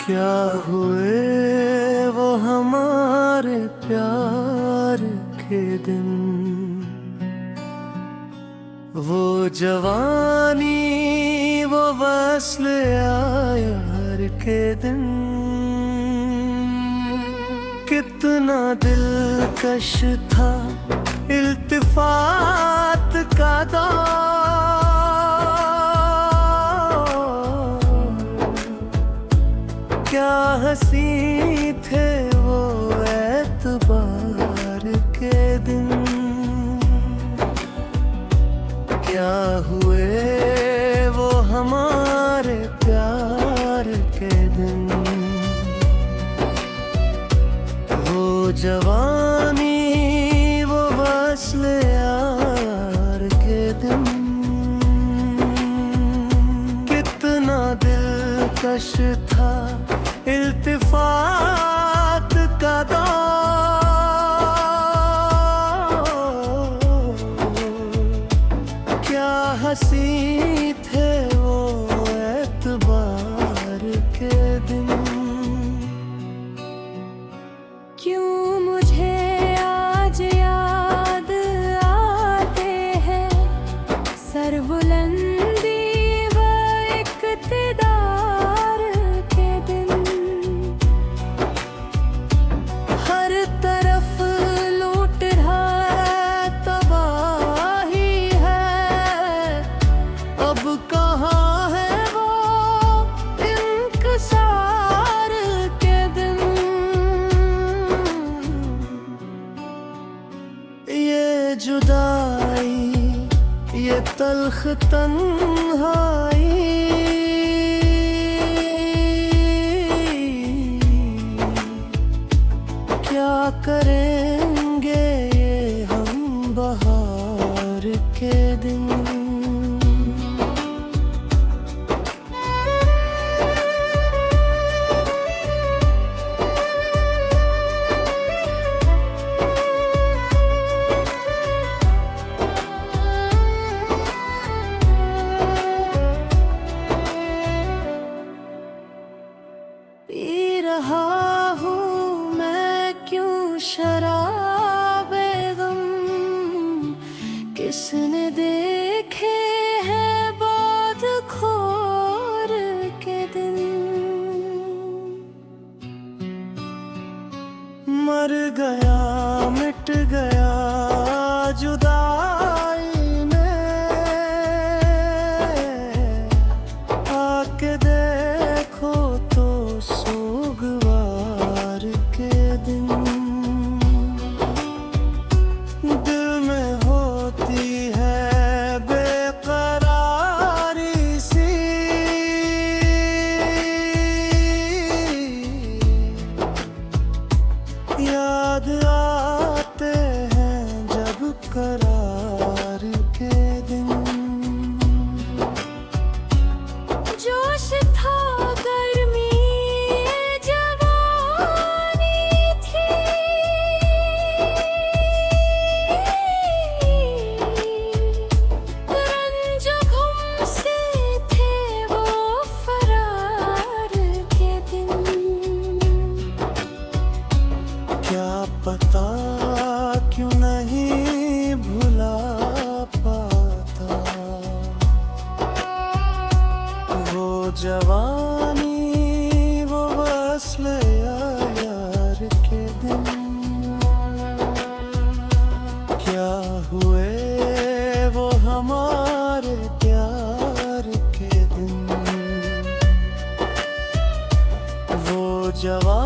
क्या हुए वो हमारे प्यार के दिन, वो जवानी वो वस्ल यार के दिन। कितना दिलकश था इल्तिफात का दौर, क्या हंसी थे वो एतबार के दिन। क्या हुए वो हमारे प्यार के दिन, वो जवानी वो वस्ल यार के दिन। कितना दिलकश था इल्तिफात का दौर, क्या हंसी थे वो एतबार के दिन। क्यों मुझे आज याद आते हैं सरबुलंदी व इक़्तिदार के दिन। हर तरफ लूट रहा तबाही है, अब कहाँ है वो इंकसार के दिन। ये जुदाई ये तल्ख तन्हाई, क्या करेंगे ये हम बहार के दिन। पी रहा हूँ मैं क्यों शराबे गम, किसने देखे हैं बाद खोर के दिन। मर गया मिट गया जुदाई में, आके देखो तो सोगवार के दिन। दिल में होती है बेकरारी सी, याद आते हैं जब करार के दिन। जोश था गर्मी जवानी थी, रंज गम से थे वो फरार के दिन। क्या पता क्यों नहीं भुला पाता वो जवानी वो वस्ल यार के दिन। क्या हुए वो हमारे प्यार के दिन, वो जवानी